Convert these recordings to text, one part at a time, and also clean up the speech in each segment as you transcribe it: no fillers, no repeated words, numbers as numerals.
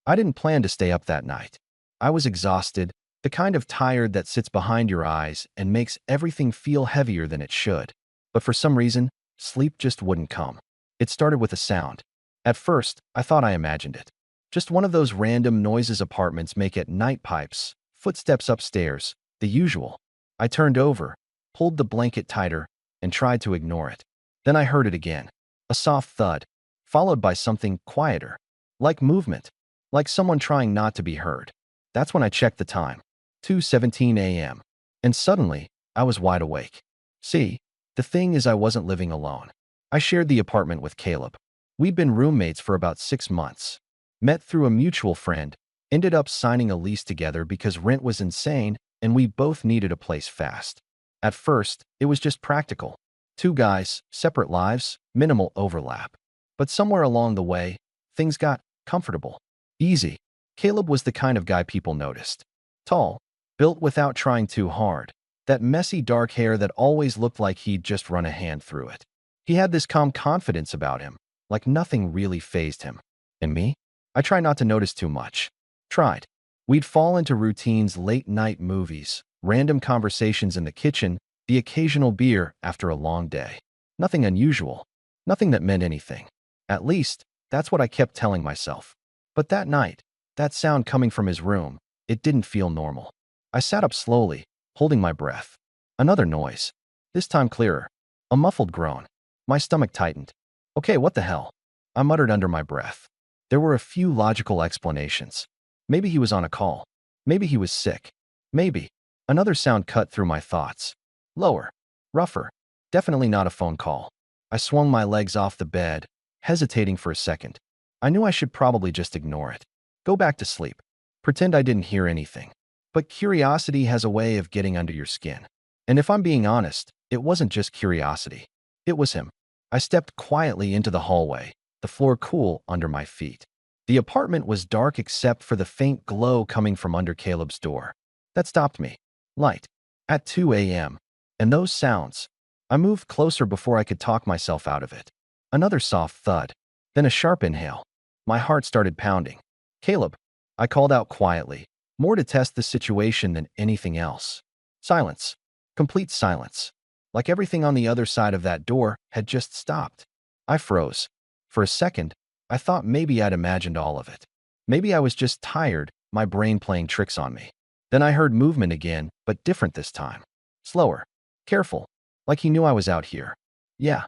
I didn't plan to stay up that night. I was exhausted, the kind of tired that sits behind your eyes and makes everything feel heavier than it should. But for some reason, sleep just wouldn't come. It started with a sound. At first, I thought I imagined it. Just one of those random noises apartments make at night, pipes, footsteps upstairs, the usual. I turned over, pulled the blanket tighter, and tried to ignore it. Then I heard it again. A soft thud, followed by something quieter. Like movement. Like someone trying not to be heard. That's when I checked the time. 2:17 a.m. And suddenly, I was wide awake. See, the thing is I wasn't living alone. I shared the apartment with Caleb. We'd been roommates for about 6 months. Met through a mutual friend, ended up signing a lease together because rent was insane and we both needed a place fast. At first, it was just practical. Two guys, separate lives, minimal overlap. But somewhere along the way, things got comfortable. Easy. Caleb was the kind of guy people noticed. Tall, built without trying too hard. That messy dark hair that always looked like he'd just run a hand through it. He had this calm confidence about him, like nothing really fazed him. And me? I try not to notice too much. Tried. We'd fall into routines, late-night movies, random conversations in the kitchen, the occasional beer after a long day. Nothing unusual. Nothing that meant anything. At least, that's what I kept telling myself. But that night, that sound coming from his room, it didn't feel normal. I sat up slowly, holding my breath. Another noise. This time clearer. A muffled groan. My stomach tightened. Okay, what the hell? I muttered under my breath. There were a few logical explanations. Maybe he was on a call. Maybe he was sick. Maybe. Another sound cut through my thoughts. Lower. Rougher. Definitely not a phone call. I swung my legs off the bed, hesitating for a second. I knew I should probably just ignore it. Go back to sleep. Pretend I didn't hear anything. But curiosity has a way of getting under your skin. And if I'm being honest, it wasn't just curiosity. It was him. I stepped quietly into the hallway, the floor cool under my feet. The apartment was dark except for the faint glow coming from under Caleb's door. That stopped me. Light. At 2 a.m. And those sounds. I moved closer before I could talk myself out of it. Another soft thud. Then a sharp inhale. My heart started pounding. Caleb. I called out quietly, more to test the situation than anything else. Silence. Complete silence. Like everything on the other side of that door had just stopped. I froze. For a second, I thought maybe I'd imagined all of it. Maybe I was just tired, my brain playing tricks on me. Then I heard movement again, but different this time. Slower. Careful. Like he knew I was out here. Yeah.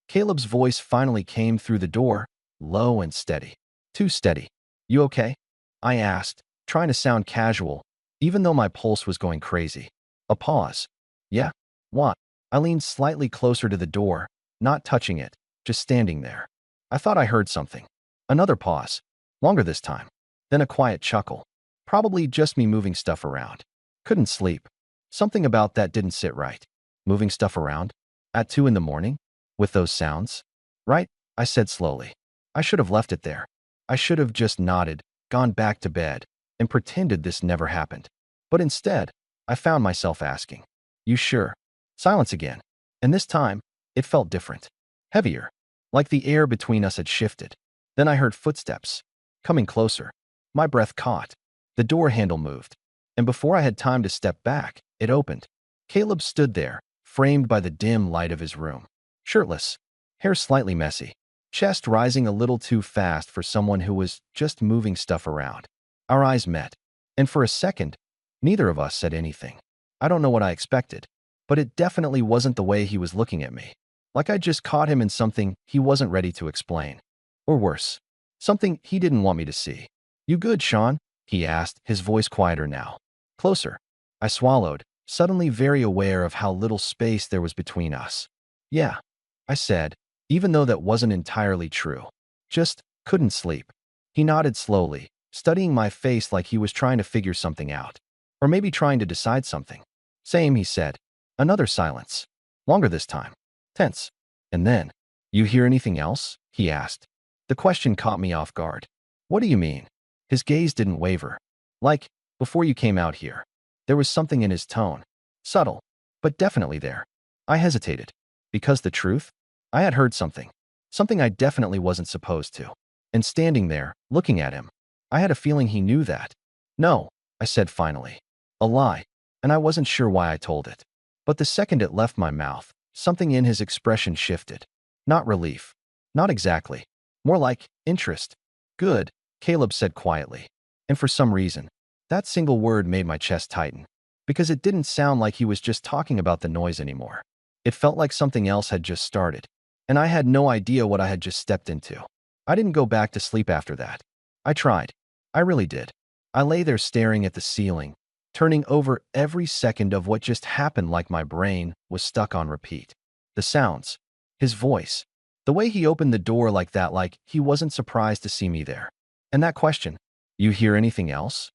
Caleb's voice finally came through the door, low and steady. Too steady. You okay? I asked, trying to sound casual, even though my pulse was going crazy. A pause. Yeah? What? I leaned slightly closer to the door, not touching it, just standing there. I thought I heard something. Another pause. Longer this time. Then a quiet chuckle. Probably just me moving stuff around. Couldn't sleep. Something about that didn't sit right. Moving stuff around? At 2 in the morning? With those sounds? Right? I said slowly. I should have left it there. I should have just nodded, gone back to bed, and pretended this never happened. But instead, I found myself asking, "You sure?" Silence again. And this time, it felt different. Heavier. Like the air between us had shifted. Then I heard footsteps. Coming closer. My breath caught. The door handle moved. And before I had time to step back, it opened. Caleb stood there, framed by the dim light of his room. Shirtless. Hair slightly messy. Chest rising a little too fast for someone who was just moving stuff around. Our eyes met. And for a second, neither of us said anything. I don't know what I expected, but it definitely wasn't the way he was looking at me. Like I just caught him in something he wasn't ready to explain. Or worse, something he didn't want me to see. "You good, Sean?" he asked, his voice quieter now. Closer. I swallowed, suddenly very aware of how little space there was between us. "Yeah," I said, even though that wasn't entirely true. Just couldn't sleep. He nodded slowly, studying my face like he was trying to figure something out. Or maybe trying to decide something. "Same," he said. Another silence. Longer this time. Tense. And then, "You hear anything else?" he asked. The question caught me off guard. "What do you mean?" His gaze didn't waver. Like, before you came out here. There was something in his tone. Subtle, but definitely there. I hesitated. Because the truth? I had heard something. Something I definitely wasn't supposed to. And standing there, looking at him, I had a feeling he knew that. No, I said finally. A lie, and I wasn't sure why I told it. But the second it left my mouth, something in his expression shifted. Not relief. Not exactly. More like interest. Good, Caleb said quietly. And for some reason, that single word made my chest tighten. Because it didn't sound like he was just talking about the noise anymore. It felt like something else had just started. And I had no idea what I had just stepped into. I didn't go back to sleep after that. I tried. I really did. I lay there staring at the ceiling, turning over every second of what just happened like my brain was stuck on repeat. The sounds, his voice, the way he opened the door like that, like he wasn't surprised to see me there. And that question, you hear anything else?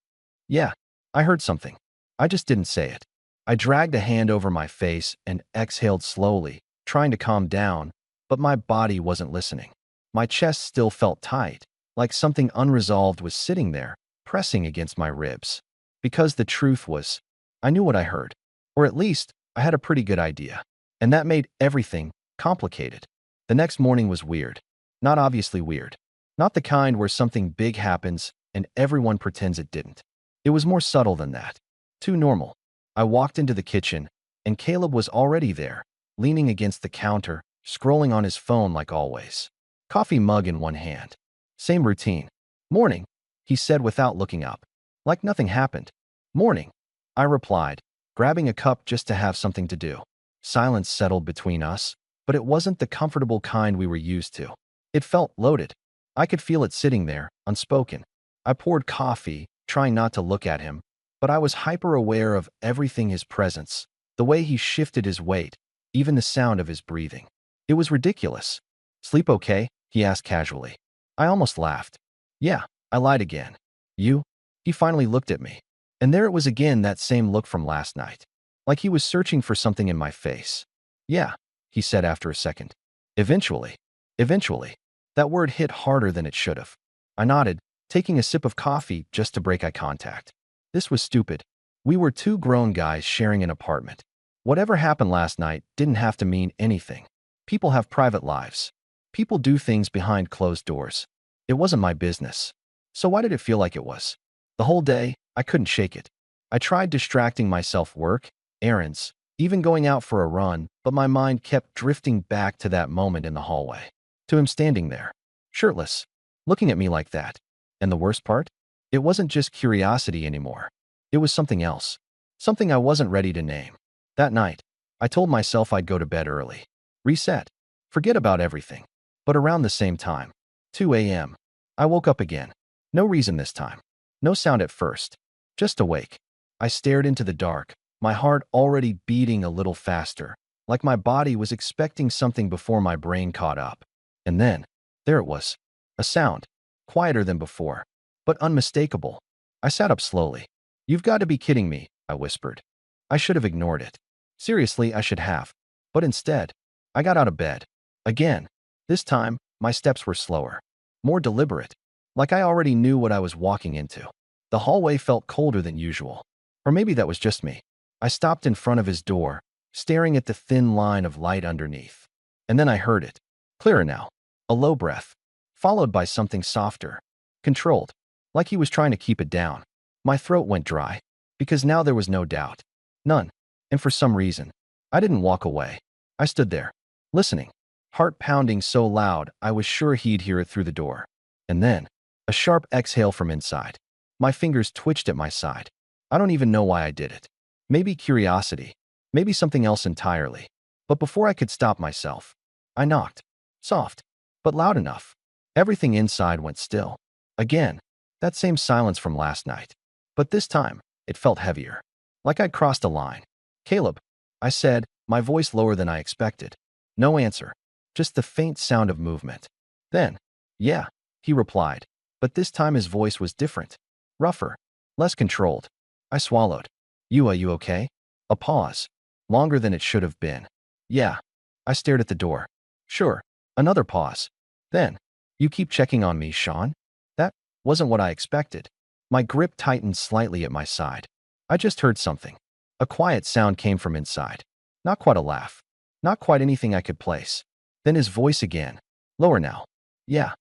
Yeah, I heard something. I just didn't say it. I dragged a hand over my face and exhaled slowly, trying to calm down, but my body wasn't listening. My chest still felt tight, like something unresolved was sitting there, pressing against my ribs. Because the truth was, I knew what I heard. Or at least, I had a pretty good idea. And that made everything complicated. The next morning was weird. Not obviously weird. Not the kind where something big happens and everyone pretends it didn't. It was more subtle than that. Too normal. I walked into the kitchen, and Caleb was already there, leaning against the counter, scrolling on his phone like always. Coffee mug in one hand. Same routine. Morning, he said without looking up. Like nothing happened. Morning, I replied, grabbing a cup just to have something to do. Silence settled between us, but it wasn't the comfortable kind we were used to. It felt loaded. I could feel it sitting there, unspoken. I poured coffee, trying not to look at him, but I was hyper-aware of everything: his presence, the way he shifted his weight, even the sound of his breathing. It was ridiculous. Sleep okay? He asked casually. I almost laughed. Yeah, I lied again. You? He finally looked at me. And there it was again, that same look from last night. Like he was searching for something in my face. Yeah, he said after a second. Eventually. Eventually. That word hit harder than it should have. I nodded, taking a sip of coffee just to break eye contact. This was stupid. We were two grown guys sharing an apartment. Whatever happened last night didn't have to mean anything. People have private lives. People do things behind closed doors. It wasn't my business. So why did it feel like it was? The whole day, I couldn't shake it. I tried distracting myself: work, errands, even going out for a run, but my mind kept drifting back to that moment in the hallway. To him standing there, shirtless, looking at me like that. And the worst part? It wasn't just curiosity anymore. It was something else. Something I wasn't ready to name. That night, I told myself I'd go to bed early. Reset. Forget about everything. But around the same time, 2 a.m., I woke up again. No reason this time. No sound at first. Just awake. I stared into the dark, my heart already beating a little faster, like my body was expecting something before my brain caught up. And then, there it was. A sound. Quieter than before, but unmistakable. I sat up slowly. You've got to be kidding me, I whispered. I should have ignored it. Seriously, I should have. But instead, I got out of bed. Again. This time, my steps were slower. More deliberate. Like I already knew what I was walking into. The hallway felt colder than usual. Or maybe that was just me. I stopped in front of his door, staring at the thin line of light underneath. And then I heard it. Clearer now. A low breath. Followed by something softer. Controlled. Like he was trying to keep it down. My throat went dry. Because now there was no doubt. None. And for some reason, I didn't walk away. I stood there. Listening. Heart pounding so loud I was sure he'd hear it through the door. And then, a sharp exhale from inside. My fingers twitched at my side. I don't even know why I did it. Maybe curiosity. Maybe something else entirely. But before I could stop myself, I knocked. Soft. But loud enough. Everything inside went still. Again, that same silence from last night. But this time, it felt heavier. Like I'd crossed a line. Caleb, I said, my voice lower than I expected. No answer. Just the faint sound of movement. Then, yeah, he replied. But this time his voice was different. Rougher. Less controlled. I swallowed. Are you okay? A pause. Longer than it should have been. Yeah. I stared at the door. Sure. Another pause. Then, you keep checking on me, Sean? That wasn't what I expected. My grip tightened slightly at my side. I just heard something. A quiet sound came from inside. Not quite a laugh. Not quite anything I could place. Then his voice again. Lower now. Yeah.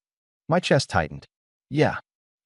My chest tightened. Yeah.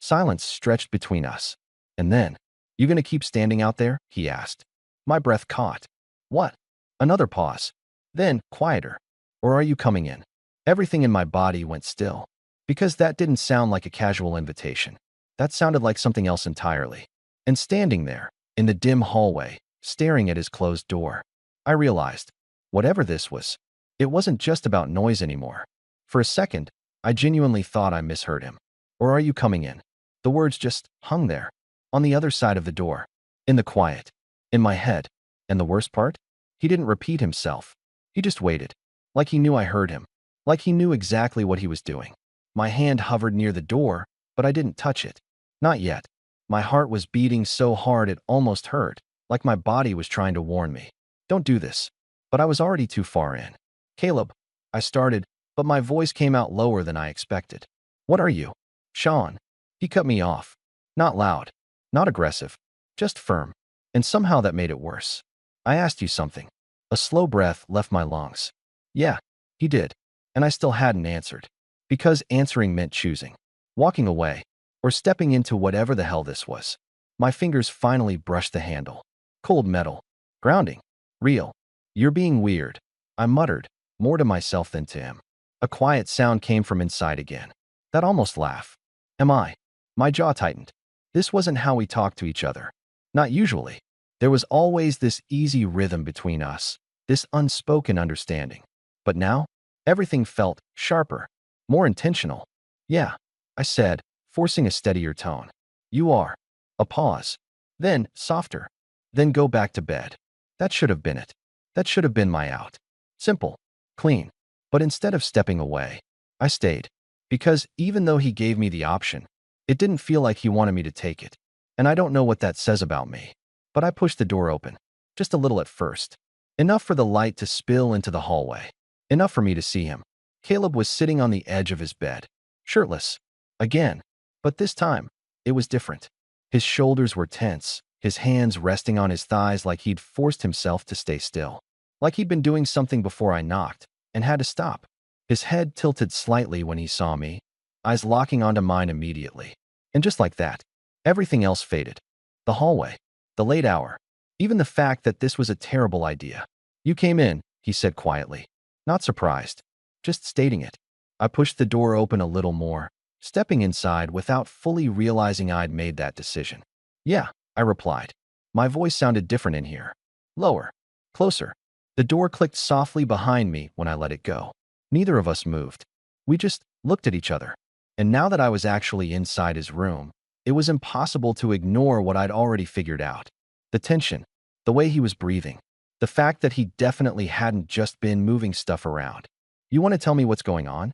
Silence stretched between us. And then, "You gonna keep standing out there?" he asked. My breath caught. "What?" Another pause. Then, quieter. "Or are you coming in?" Everything in my body went still. Because that didn't sound like a casual invitation. That sounded like something else entirely. And standing there, in the dim hallway, staring at his closed door, I realized, whatever this was, it wasn't just about noise anymore. For a second, I genuinely thought I misheard him. "Or are you coming in?" The words just hung there, on the other side of the door, in the quiet, in my head. And the worst part? He didn't repeat himself. He just waited, like he knew I heard him, like he knew exactly what he was doing. My hand hovered near the door, but I didn't touch it. Not yet. My heart was beating so hard it almost hurt, like my body was trying to warn me. "Don't do this." But I was already too far in. "Caleb," I started, but my voice came out lower than I expected. "What are you?" "Sean." He cut me off. Not loud, not aggressive, just firm. And somehow that made it worse. "I asked you something." A slow breath left my lungs. Yeah, he did. And I still hadn't answered. Because answering meant choosing. Walking away. Or stepping into whatever the hell this was. My fingers finally brushed the handle. Cold metal. Grounding. Real. "You're being weird," I muttered, more to myself than to him. A quiet sound came from inside again. That almost laugh. "Am I?" My jaw tightened. This wasn't how we talked to each other. Not usually. There was always this easy rhythm between us, this unspoken understanding. But now, everything felt sharper, more intentional. "Yeah," I said, forcing a steadier tone. "You are." A pause. Then, softer. "Then go back to bed." That should have been it. That should have been my out. Simple. Clean. But instead of stepping away, I stayed. Because even though he gave me the option, it didn't feel like he wanted me to take it. And I don't know what that says about me. But I pushed the door open. Just a little at first. Enough for the light to spill into the hallway. Enough for me to see him. Caleb was sitting on the edge of his bed. Shirtless. Again. But this time, it was different. His shoulders were tense, his hands resting on his thighs like he'd forced himself to stay still. Like he'd been doing something before I knocked, and had to stop. His head tilted slightly when he saw me, eyes locking onto mine immediately. And just like that, everything else faded. The hallway, the late hour, even the fact that this was a terrible idea. "You came in," he said quietly. Not surprised, just stating it. I pushed the door open a little more, stepping inside without fully realizing I'd made that decision. "Yeah," I replied. My voice sounded different in here. Lower. Closer. The door clicked softly behind me when I let it go. Neither of us moved. We just looked at each other. And now that I was actually inside his room, it was impossible to ignore what I'd already figured out. The tension, the way he was breathing, the fact that he definitely hadn't just been moving stuff around. "You want to tell me what's going on?"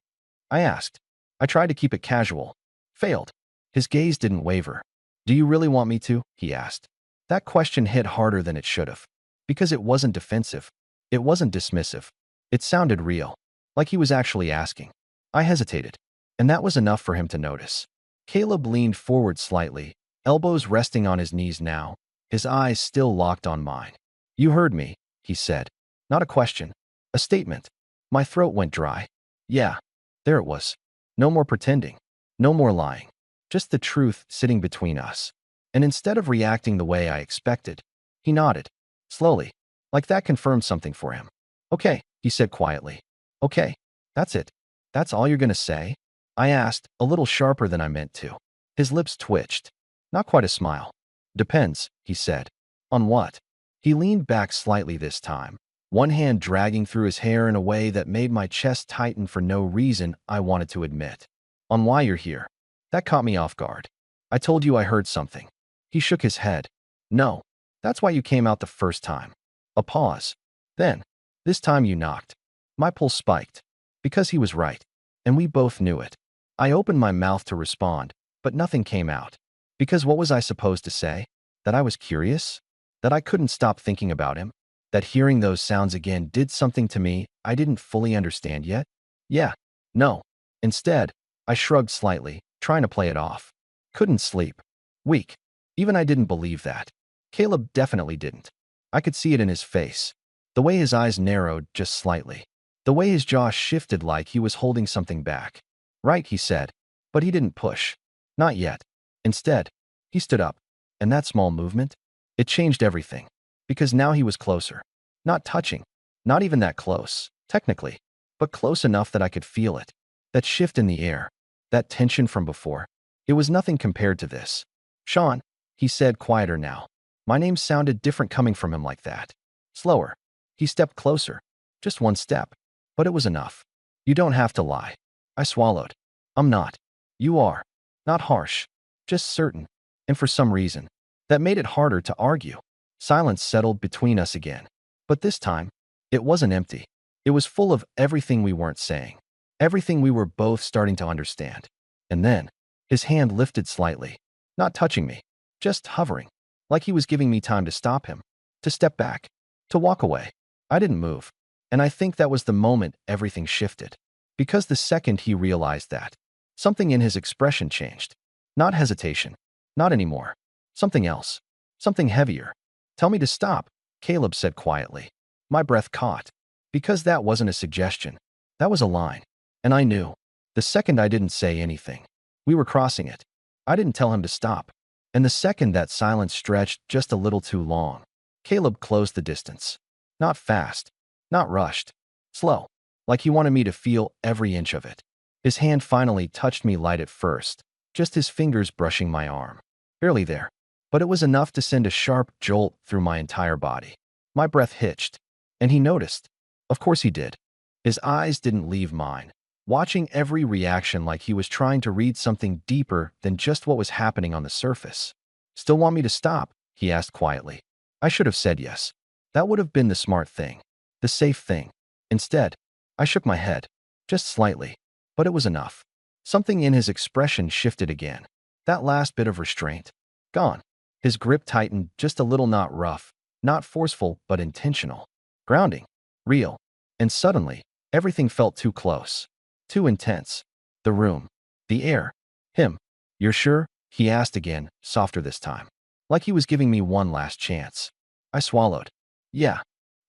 I asked. I tried to keep it casual. Failed. His gaze didn't waver. "Do you really want me to?" he asked. That question hit harder than it should have. Because it wasn't defensive. It wasn't dismissive. It sounded real. Like he was actually asking. I hesitated. And that was enough for him to notice. Caleb leaned forward slightly, elbows resting on his knees now, his eyes still locked on mine. "You heard me," he said. Not a question. A statement. My throat went dry. Yeah. There it was. No more pretending. No more lying. Just the truth sitting between us. And instead of reacting the way I expected, he nodded. Slowly. Like that confirmed something for him. "Okay," he said quietly. "Okay. That's it. That's all you're gonna say?" I asked, a little sharper than I meant to. His lips twitched. Not quite a smile. "Depends," he said. "On what?" He leaned back slightly this time, one hand dragging through his hair in a way that made my chest tighten for no reason I wanted to admit. "On why you're here." That caught me off guard. "I told you I heard something." He shook his head. "No. That's why you came out the first time." A pause. Then, "This time you knocked." My pulse spiked. Because he was right. And we both knew it. I opened my mouth to respond, but nothing came out. Because what was I supposed to say? That I was curious? That I couldn't stop thinking about him? That hearing those sounds again did something to me I didn't fully understand yet? Yeah. No. Instead, I shrugged slightly, trying to play it off. Couldn't sleep. Weak. Even I didn't believe that. Caleb definitely didn't. I could see it in his face. The way his eyes narrowed just slightly. The way his jaw shifted like he was holding something back. "Right," he said. But he didn't push. Not yet. Instead, he stood up, and that small movement, it changed everything. Because now he was closer. Not touching, not even that close, technically, but close enough that I could feel it. That shift in the air, that tension from before, it was nothing compared to this. Sean, he said, quieter now. My name sounded different coming from him like that. Slower. He stepped closer. Just one step. But it was enough. You don't have to lie. I swallowed. I'm not. You are. Not harsh. Just certain. And for some reason, that made it harder to argue. Silence settled between us again. But this time, it wasn't empty. It was full of everything we weren't saying. Everything we were both starting to understand. And then, his hand lifted slightly. Not touching me. Just hovering. Like he was giving me time to stop him. To step back. To walk away. I didn't move. And I think that was the moment everything shifted. Because the second he realized that, something in his expression changed. Not hesitation. Not anymore. Something else. Something heavier. Tell me to stop, Caleb said quietly. My breath caught. Because that wasn't a suggestion. That was a line. And I knew. The second I didn't say anything. We were crossing it. I didn't tell him to stop. And the second that silence stretched just a little too long, Caleb closed the distance. Not fast. Not rushed. Slow. Like he wanted me to feel every inch of it. His hand finally touched me light at first. Just his fingers brushing my arm. Barely there. But it was enough to send a sharp jolt through my entire body. My breath hitched. And he noticed. Of course he did. His eyes didn't leave mine, watching every reaction like he was trying to read something deeper than just what was happening on the surface. Still want me to stop? He asked quietly. I should have said yes. That would have been the smart thing. The safe thing. Instead, I shook my head. Just slightly. But it was enough. Something in his expression shifted again. That last bit of restraint. Gone. His grip tightened just a little, not rough, not forceful, but intentional. Grounding. Real. And suddenly, everything felt too close. Too intense. The room. The air. Him. You're sure? He asked again, softer this time. Like he was giving me one last chance. I swallowed. Yeah.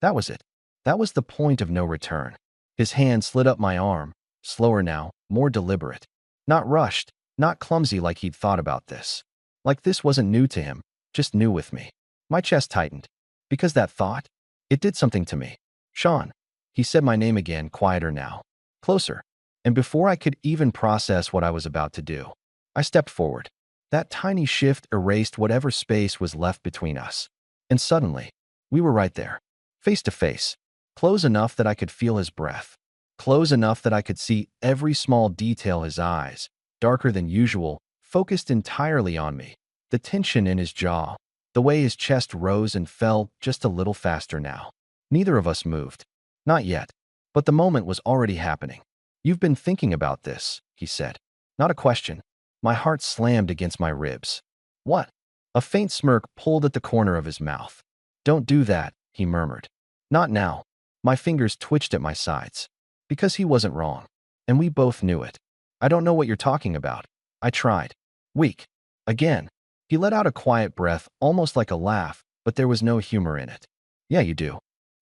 That was it. That was the point of no return. His hand slid up my arm, slower now, more deliberate. Not rushed, not clumsy like he'd thought about this. Like this wasn't new to him, just new with me. My chest tightened. Because that thought, it did something to me. Sean. He said my name again, quieter now. Closer. And before I could even process what I was about to do, I stepped forward. That tiny shift erased whatever space was left between us. And suddenly, we were right there. Face to face. Close enough that I could feel his breath. Close enough that I could see every small detail. His eyes, darker than usual, focused entirely on me. The tension in his jaw. The way his chest rose and fell just a little faster now. Neither of us moved. Not yet. But the moment was already happening. You've been thinking about this, he said. Not a question. My heart slammed against my ribs. What? A faint smirk pulled at the corner of his mouth. Don't do that, he murmured. Not now. My fingers twitched at my sides. Because he wasn't wrong. And we both knew it. I don't know what you're talking about. I tried. Weak. Again. He let out a quiet breath, almost like a laugh, but there was no humor in it. Yeah, you do.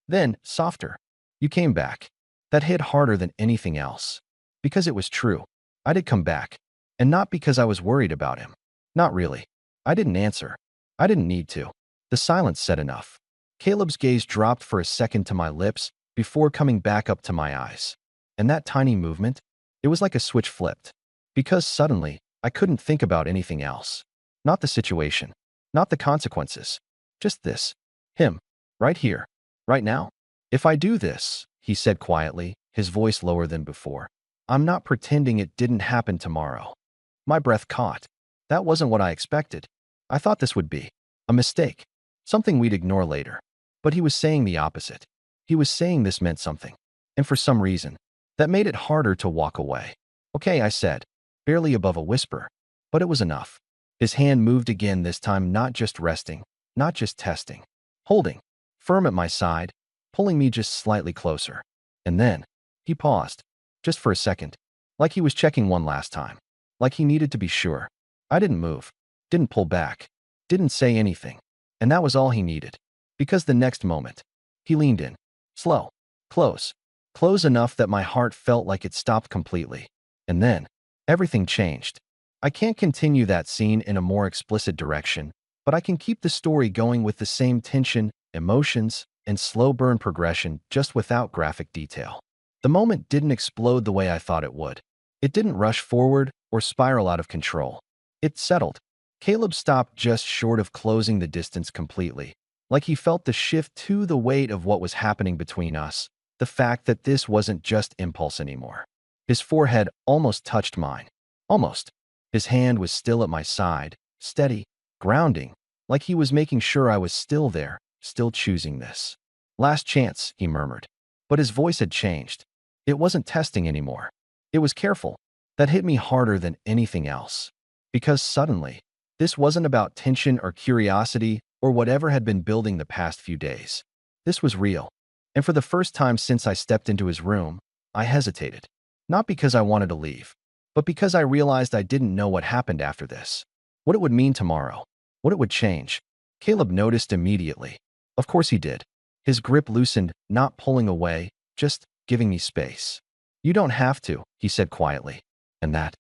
Then, softer. You came back. That hit harder than anything else. Because it was true. I did come back. And not because I was worried about him. Not really. I didn't answer. I didn't need to. The silence said enough. Caleb's gaze dropped for a second to my lips before coming back up to my eyes. And that tiny movement, it was like a switch flipped. Because suddenly, I couldn't think about anything else. Not the situation. Not the consequences. Just this. Him. Right here. Right now. If I do this, he said quietly, his voice lower than before, I'm not pretending it didn't happen tomorrow. My breath caught. That wasn't what I expected. I thought this would be a mistake. Something we'd ignore later. But he was saying the opposite. He was saying this meant something. And for some reason, that made it harder to walk away. Okay, I said, barely above a whisper. But it was enough. His hand moved again, this time not just resting, not just testing. Holding. Firm at my side, pulling me just slightly closer. And then, he paused. Just for a second. Like he was checking one last time. Like he needed to be sure. I didn't move. Didn't pull back. Didn't say anything. And that was all he needed. Because the next moment, he leaned in. Slow. Close. Close enough that my heart felt like it stopped completely. And then, everything changed. I can't continue that scene in a more explicit direction, but I can keep the story going with the same tension, emotions, and slow burn progression just without graphic detail. The moment didn't explode the way I thought it would. It didn't rush forward or spiral out of control. It settled. Caleb stopped just short of closing the distance completely, like he felt the shift to the weight of what was happening between us, the fact that this wasn't just impulse anymore. His forehead almost touched mine. Almost. His hand was still at my side, steady, grounding, like he was making sure I was still there, still choosing this. Last chance, he murmured. But his voice had changed. It wasn't testing anymore. It was careful. That hit me harder than anything else. Because suddenly, this wasn't about tension or curiosity or whatever had been building the past few days. This was real. And for the first time since I stepped into his room, I hesitated. Not because I wanted to leave, but because I realized I didn't know what happened after this. What it would mean tomorrow. What it would change. Caleb noticed immediately. Of course he did. His grip loosened, not pulling away, just giving me space. You don't have to, he said quietly. And that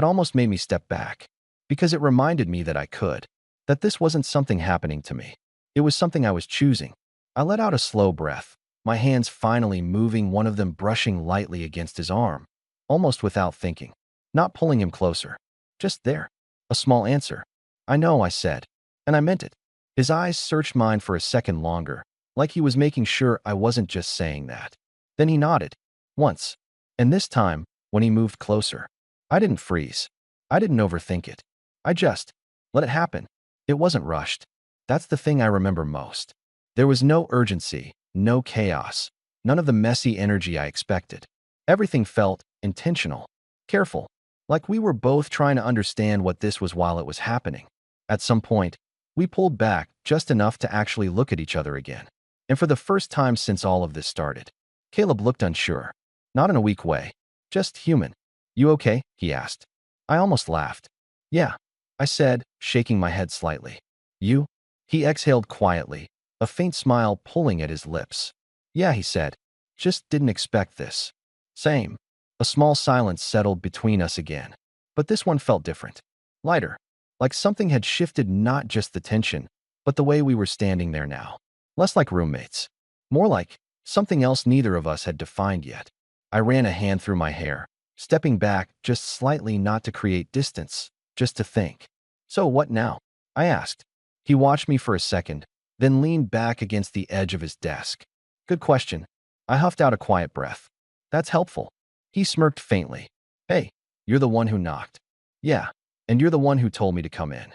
almost made me step back. Because it reminded me that I could. That this wasn't something happening to me. It was something I was choosing. I let out a slow breath, my hands finally moving, one of them brushing lightly against his arm, almost without thinking. Not pulling him closer. Just there. A small answer. I know, I said. And I meant it. His eyes searched mine for a second longer, like he was making sure I wasn't just saying that. Then he nodded. Once. And this time, when he moved closer, I didn't freeze. I didn't overthink it. I just let it happen. It wasn't rushed. That's the thing I remember most. There was no urgency, no chaos, none of the messy energy I expected. Everything felt intentional, careful, like we were both trying to understand what this was while it was happening. At some point, we pulled back just enough to actually look at each other again. And for the first time since all of this started, Caleb looked unsure. Not in a weak way. Just human. You okay? He asked. I almost laughed. Yeah, I said, shaking my head slightly. You? He exhaled quietly, a faint smile pulling at his lips. Yeah, he said. Just didn't expect this. Same. A small silence settled between us again. But this one felt different. Lighter. Like something had shifted, not just the tension, but the way we were standing there now. Less like roommates. More like something else neither of us had defined yet. I ran a hand through my hair, stepping back just slightly, not to create distance, just to think. So what now? I asked. He watched me for a second, then leaned back against the edge of his desk. Good question. I huffed out a quiet breath. That's helpful. He smirked faintly. Hey, you're the one who knocked. Yeah, and you're the one who told me to come in.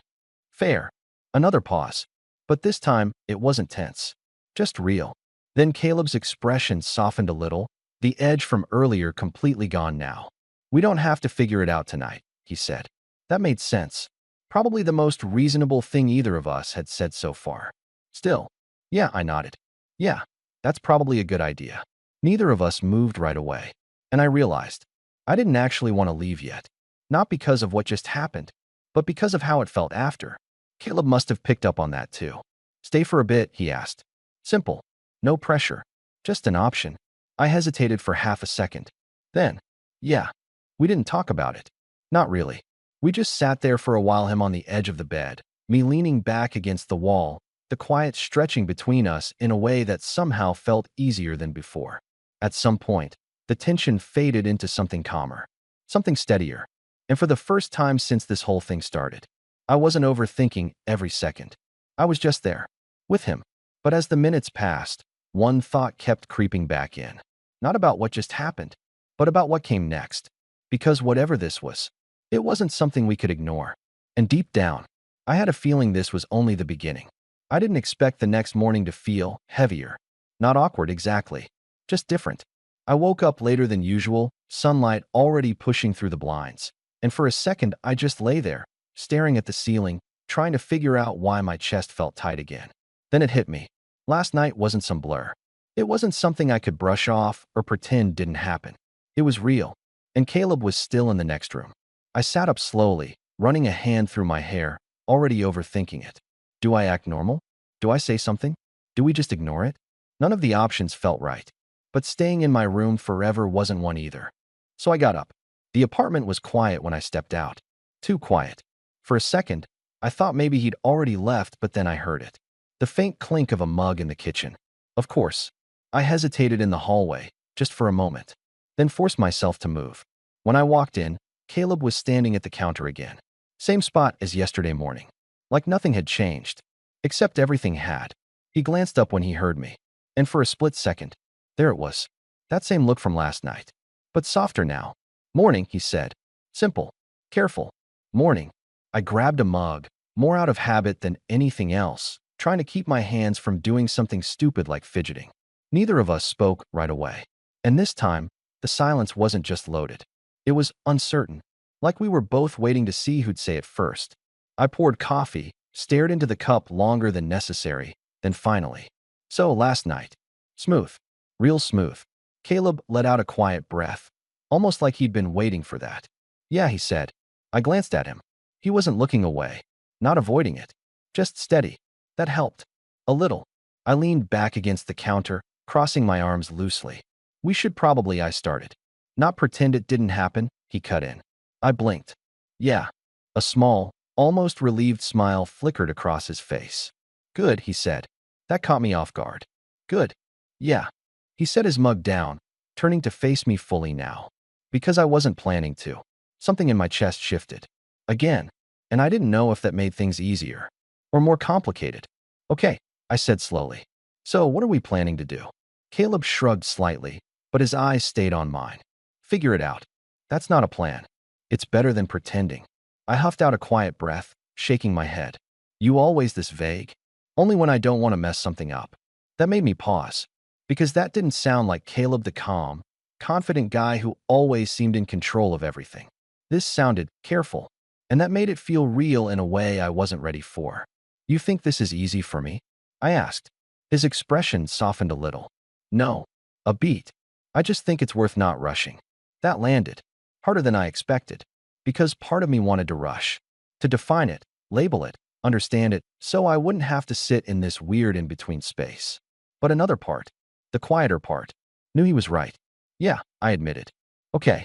Fair. Another pause. But this time, it wasn't tense. Just real. Then Caleb's expression softened a little, the edge from earlier completely gone now. We don't have to figure it out tonight, he said. That made sense. Probably the most reasonable thing either of us had said so far. Still, yeah, I nodded. Yeah, that's probably a good idea. Neither of us moved right away. And I realized, I didn't actually want to leave yet. Not because of what just happened, but because of how it felt after. Caleb must have picked up on that too. Stay for a bit, he asked. Simple. No pressure. Just an option. I hesitated for half a second. Then, yeah, we didn't talk about it. Not really. We just sat there for a while, him on the edge of the bed, me leaning back against the wall, the quiet stretching between us in a way that somehow felt easier than before. At some point, the tension faded into something calmer, something steadier. And for the first time since this whole thing started, I wasn't overthinking every second. I was just there, with him. But as the minutes passed, one thought kept creeping back in. Not about what just happened, but about what came next. Because whatever this was, it wasn't something we could ignore. And deep down, I had a feeling this was only the beginning. I didn't expect the next morning to feel heavier. Not awkward exactly, just different. I woke up later than usual, sunlight already pushing through the blinds. And for a second, I just lay there, staring at the ceiling, trying to figure out why my chest felt tight again. Then it hit me. Last night wasn't some blur. It wasn't something I could brush off or pretend didn't happen. It was real. And Caleb was still in the next room. I sat up slowly, running a hand through my hair, already overthinking it. Do I act normal? Do I say something? Do we just ignore it? None of the options felt right. But staying in my room forever wasn't one either. So I got up. The apartment was quiet when I stepped out. Too quiet. For a second, I thought maybe he'd already left, but then I heard it. The faint clink of a mug in the kitchen. Of course, I hesitated in the hallway, just for a moment, then forced myself to move. When I walked in, Caleb was standing at the counter again. Same spot as yesterday morning. Like nothing had changed. Except everything had. He glanced up when he heard me. And for a split second, there it was. That same look from last night. But softer now. Morning, he said. Simple. Careful. Morning. I grabbed a mug, more out of habit than anything else, trying to keep my hands from doing something stupid like fidgeting. Neither of us spoke right away. And this time, the silence wasn't just loaded. It was uncertain, like we were both waiting to see who'd say it first. I poured coffee, stared into the cup longer than necessary, then finally. So last night. Smooth. Real smooth. Caleb let out a quiet breath, almost like he'd been waiting for that. Yeah, he said. I glanced at him. He wasn't looking away, not avoiding it. Just steady. That helped. A little. I leaned back against the counter, crossing my arms loosely. We should probably, I started. Not pretend it didn't happen, he cut in. I blinked. Yeah. A small, almost relieved smile flickered across his face. Good, he said. That caught me off guard. Good. Yeah. He set his mug down, turning to face me fully now. Because I wasn't planning to. Something in my chest shifted. Again. And I didn't know if that made things easier. Or more complicated. Okay, I said slowly. So what are we planning to do? Caleb shrugged slightly, but his eyes stayed on mine. Figure it out. That's not a plan. It's better than pretending. I huffed out a quiet breath, shaking my head. You always this vague? Only when I don't want to mess something up. That made me pause. Because that didn't sound like Caleb the calm, confident guy who always seemed in control of everything. This sounded careful, and that made it feel real in a way I wasn't ready for. You think this is easy for me? I asked. His expression softened a little. No. A beat. I just think it's worth not rushing. That landed. Harder than I expected. Because part of me wanted to rush. To define it, label it, understand it, so I wouldn't have to sit in this weird in-between space. But another part, the quieter part, knew he was right. Yeah, I admitted. Okay.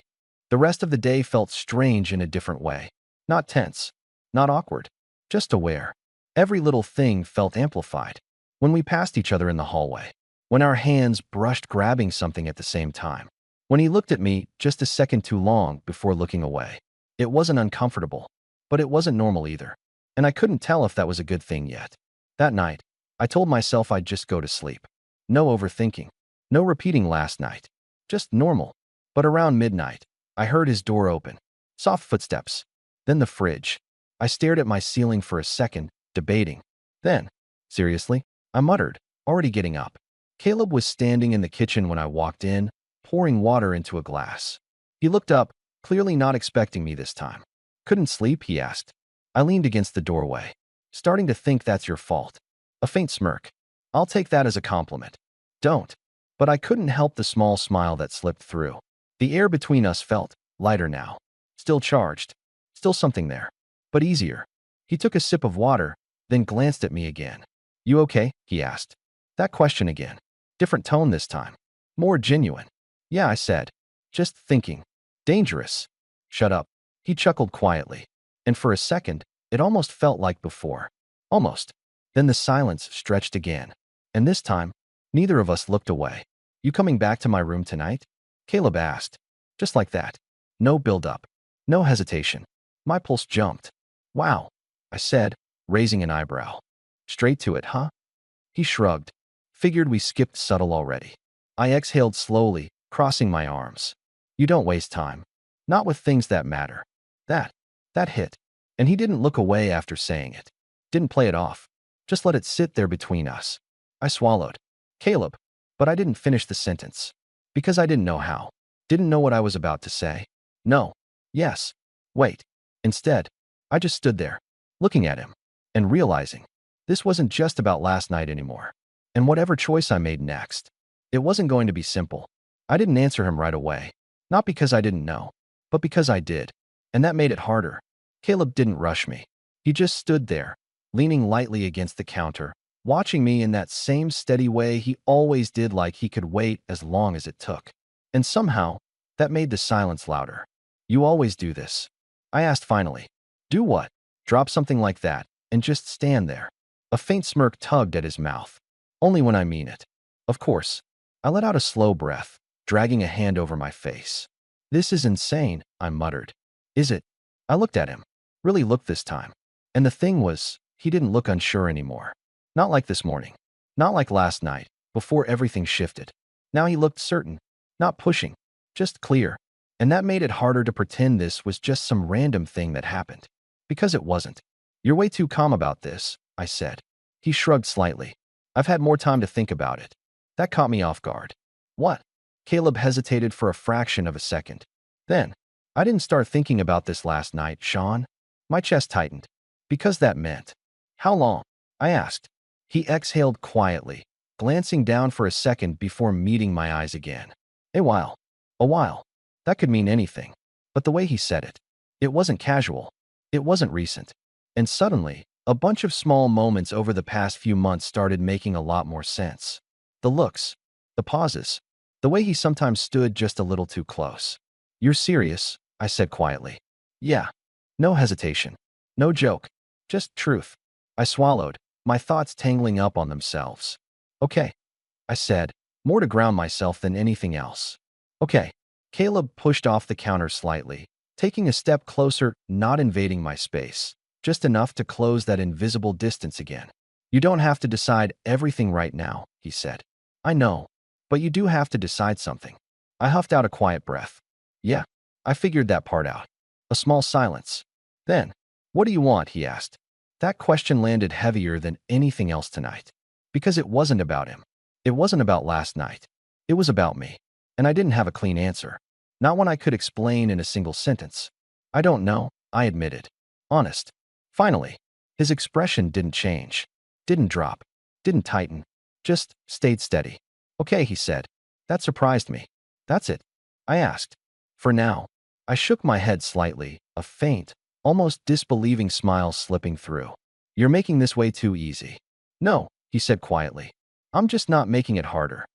The rest of the day felt strange in a different way. Not tense. Not awkward. Just aware. Every little thing felt amplified. When we passed each other in the hallway. When our hands brushed grabbing something at the same time. When he looked at me just a second too long before looking away. It wasn't uncomfortable. But it wasn't normal either. And I couldn't tell if that was a good thing yet. That night, I told myself I'd just go to sleep. No overthinking. No repeating last night. Just normal. But around midnight, I heard his door open. Soft footsteps. Then the fridge. I stared at my ceiling for a second, debating. Then, seriously, I muttered, already getting up. Caleb was standing in the kitchen when I walked in, pouring water into a glass. He looked up, clearly not expecting me this time. Couldn't sleep, he asked. I leaned against the doorway. Starting to think that's your fault. A faint smirk. I'll take that as a compliment. Don't. But I couldn't help the small smile that slipped through. The air between us felt lighter now. Still charged. Still something there. But easier. He took a sip of water, then glanced at me again. You okay? He asked. That question again. Different tone this time. More genuine. Yeah, I said. Just thinking. Dangerous. Shut up. He chuckled quietly. And for a second, it almost felt like before. Almost. Then the silence stretched again. And this time, neither of us looked away. You coming back to my room tonight? Caleb asked. Just like that. No build-up. No hesitation. My pulse jumped. Wow, I said, raising an eyebrow. Straight to it, huh? He shrugged. Figured we skipped subtle already. I exhaled slowly, crossing my arms. You don't waste time. Not with things that matter. That hit. And he didn't look away after saying it. Didn't play it off. Just let it sit there between us. I swallowed. Caleb. But I didn't finish the sentence. Because I didn't know how. Didn't know what I was about to say. No. Yes. Wait. Instead, I just stood there, looking at him, and realizing this wasn't just about last night anymore. And whatever choice I made next, it wasn't going to be simple. I didn't answer him right away. Not because I didn't know, but because I did. And that made it harder. Caleb didn't rush me. He just stood there, leaning lightly against the counter, watching me in that same steady way he always did, like he could wait as long as it took. And somehow, that made the silence louder. You always do this? I asked finally. Do what? Drop something like that and just stand there. A faint smirk tugged at his mouth. Only when I mean it. Of course. I let out a slow breath, dragging a hand over my face. This is insane, I muttered. Is it? I looked at him. Really looked this time. And the thing was, he didn't look unsure anymore. Not like this morning. Not like last night, before everything shifted. Now he looked certain. Not pushing. Just clear. And that made it harder to pretend this was just some random thing that happened. Because it wasn't. You're way too calm about this, I said. He shrugged slightly. I've had more time to think about it. That caught me off guard. What? Caleb hesitated for a fraction of a second. Then, I didn't start thinking about this last night, Sean. My chest tightened. Because that meant. How long? I asked. He exhaled quietly, glancing down for a second before meeting my eyes again. A while. A while. That could mean anything. But the way he said it, it wasn't casual. It wasn't recent. And suddenly, a bunch of small moments over the past few months started making a lot more sense. The looks, the pauses, the way he sometimes stood just a little too close. You're serious, I said quietly. Yeah. No hesitation. No joke. Just truth. I swallowed, my thoughts tangling up on themselves. Okay, I said, more to ground myself than anything else. Okay. Caleb pushed off the counter slightly, taking a step closer, not invading my space, just enough to close that invisible distance again. You don't have to decide everything right now, he said. I know, but you do have to decide something. I huffed out a quiet breath. Yeah, I figured that part out. A small silence. Then, what do you want, he asked. That question landed heavier than anything else tonight. Because it wasn't about him. It wasn't about last night. It was about me. And I didn't have a clean answer. Not one I could explain in a single sentence. I don't know, I admitted. Honest. Finally, his expression didn't change. Didn't drop. Didn't tighten. Just stayed steady. Okay, he said. That surprised me. That's it? I asked. For now. I shook my head slightly, a faint, almost disbelieving smile slipping through. You're making this way too easy. No, he said quietly. I'm just not making it harder.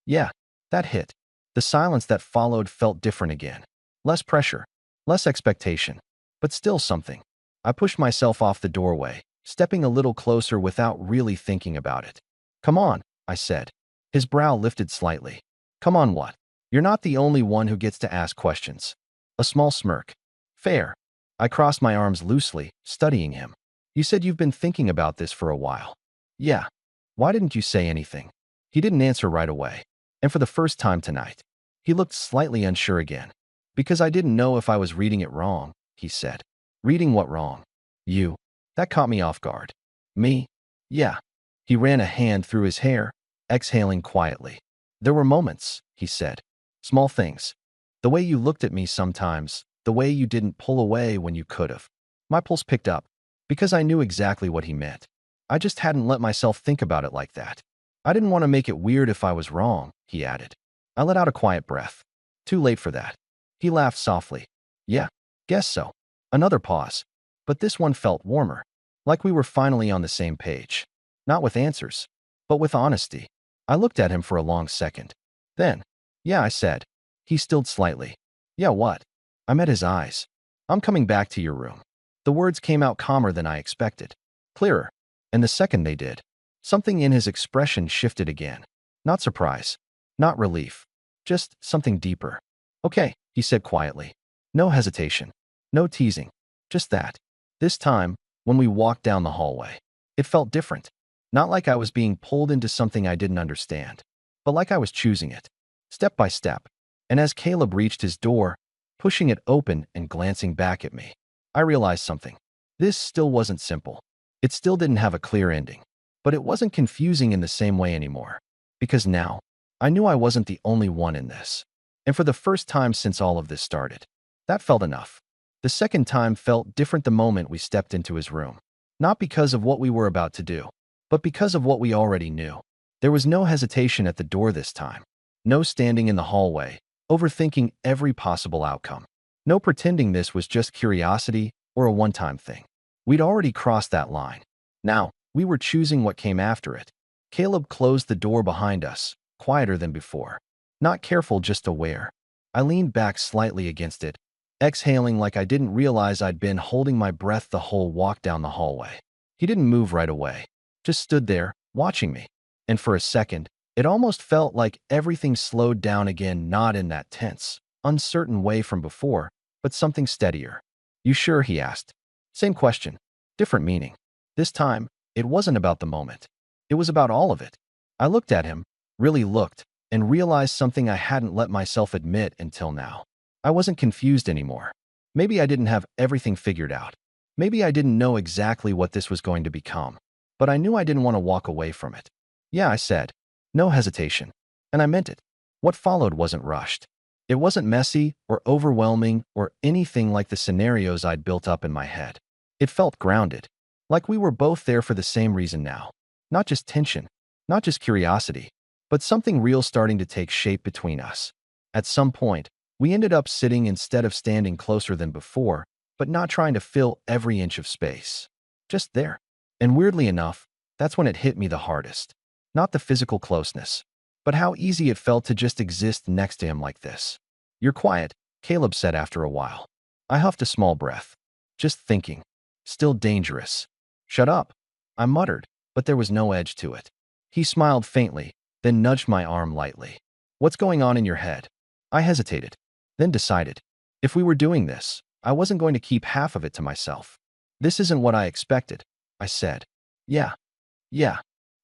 Yeah, that hit. The silence that followed felt different again. Less pressure, less expectation, but still something. I pushed myself off the doorway, stepping a little closer without really thinking about it. Come on, I said. His brow lifted slightly. Come on what? You're not the only one who gets to ask questions. A small smirk. Fair. I crossed my arms loosely, studying him. You said you've been thinking about this for a while. Yeah. Why didn't you say anything? He didn't answer right away. And for the first time tonight, he looked slightly unsure again. Because I didn't know if I was reading it wrong, he said. Reading what wrong? You. That caught me off guard. Me? Yeah. He ran a hand through his hair, exhaling quietly. There were moments, he said. Small things. The way you looked at me sometimes, the way you didn't pull away when you could have. My pulse picked up, because I knew exactly what he meant. I just hadn't let myself think about it like that. I didn't want to make it weird if I was wrong, he added. I let out a quiet breath. Too late for that. He laughed softly. Yeah, guess so. Another pause. But this one felt warmer. Like we were finally on the same page. Not with answers, but with honesty. I looked at him for a long second. Then, yeah, I said. He stilled slightly. Yeah, what? I met his eyes. I'm coming back to your room. The words came out calmer than I expected. Clearer. And the second they did, something in his expression shifted again. Not surprise. Not relief. Just something deeper. Okay, he said quietly. No hesitation. No teasing. Just that. This time, when we walked down the hallway, it felt different. Not like I was being pulled into something I didn't understand, but like I was choosing it, step by step. And as Caleb reached his door, pushing it open and glancing back at me, I realized something. This still wasn't simple. It still didn't have a clear ending. But it wasn't confusing in the same way anymore. Because now, I knew I wasn't the only one in this. And for the first time since all of this started, that felt enough. The second time felt different the moment we stepped into his room. Not because of what we were about to do, but because of what we already knew. There was no hesitation at the door this time. No standing in the hallway, overthinking every possible outcome. No pretending this was just curiosity or a one-time thing. We'd already crossed that line. Now, we were choosing what came after it. Caleb closed the door behind us, quieter than before. Not careful, just aware. I leaned back slightly against it, exhaling like I didn't realize I'd been holding my breath the whole walk down the hallway. He didn't move right away, just stood there, watching me. And for a second, it almost felt like everything slowed down again, not in that tense, uncertain way from before, but something steadier. "You sure?" he asked. Same question, different meaning. This time, it wasn't about the moment. It was about all of it. I looked at him, really looked, and realized something I hadn't let myself admit until now. I wasn't confused anymore. Maybe I didn't have everything figured out. Maybe I didn't know exactly what this was going to become. But I knew I didn't want to walk away from it. "Yeah," I said. No hesitation. And I meant it. What followed wasn't rushed. It wasn't messy or overwhelming or anything like the scenarios I'd built up in my head. It felt grounded, like we were both there for the same reason now. Not just tension, not just curiosity, but something real starting to take shape between us. At some point, we ended up sitting instead of standing closer than before, but not trying to fill every inch of space. Just there. And weirdly enough, that's when it hit me the hardest. Not the physical closeness, but how easy it felt to just exist next to him like this. "You're quiet," Caleb said after a while. I huffed a small breath. "Just thinking. Still dangerous." "Shut up," I muttered, but there was no edge to it. He smiled faintly, then nudged my arm lightly. "What's going on in your head?" I hesitated, then decided. If we were doing this, I wasn't going to keep half of it to myself. "This isn't what I expected," I said. Yeah.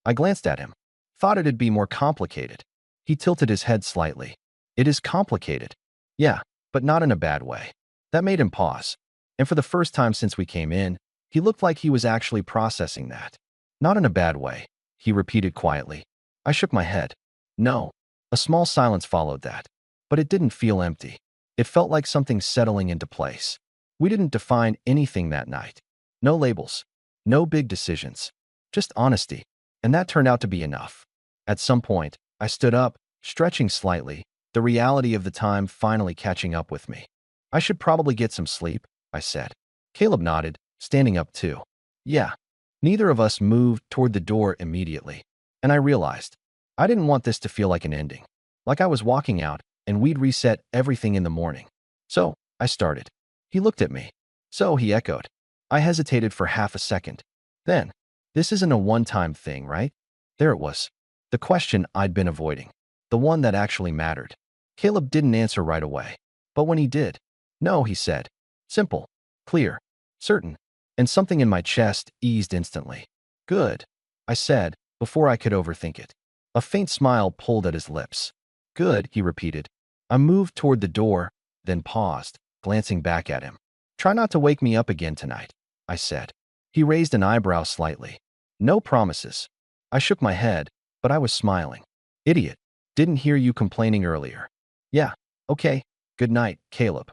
I glanced at him. Thought it'd be more complicated." He tilted his head slightly. "It is complicated." "Yeah, but not in a bad way." That made him pause. And for the first time since we came in, he looked like he was actually processing that. "Not in a bad way," he repeated quietly. I shook my head. "No." A small silence followed that. But it didn't feel empty. It felt like something settling into place. We didn't define anything that night. No labels. No big decisions. Just honesty. And that turned out to be enough. At some point, I stood up, stretching slightly, the reality of the time finally catching up with me. "I should probably get some sleep," I said. Caleb nodded, standing up too. "Yeah." Neither of us moved toward the door immediately. And I realized, I didn't want this to feel like an ending. Like I was walking out, and we'd reset everything in the morning. "So," I started. He looked at me. "So," he echoed. I hesitated for half a second. Then, "This isn't a one-time thing, right?" There it was. The question I'd been avoiding. The one that actually mattered. Caleb didn't answer right away. But when he did, "No," he said. Simple, clear, certain, and something in my chest eased instantly. "Good," I said, before I could overthink it. A faint smile pulled at his lips. "Good," he repeated. I moved toward the door, then paused, glancing back at him. "Try not to wake me up again tonight," I said. He raised an eyebrow slightly. "No promises." I shook my head, but I was smiling. "Idiot. Didn't hear you complaining earlier." "Yeah, okay. Good night, Caleb."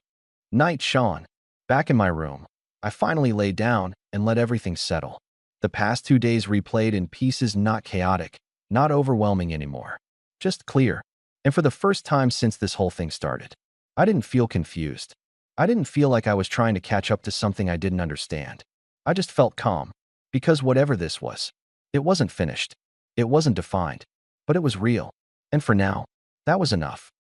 "Night, Sean." Back in my room, I finally lay down and let everything settle. The past 2 days replayed in pieces, not chaotic, not overwhelming anymore. Just clear. And for the first time since this whole thing started, I didn't feel confused. I didn't feel like I was trying to catch up to something I didn't understand. I just felt calm. Because whatever this was, it wasn't finished. It wasn't defined. But it was real. And for now, that was enough.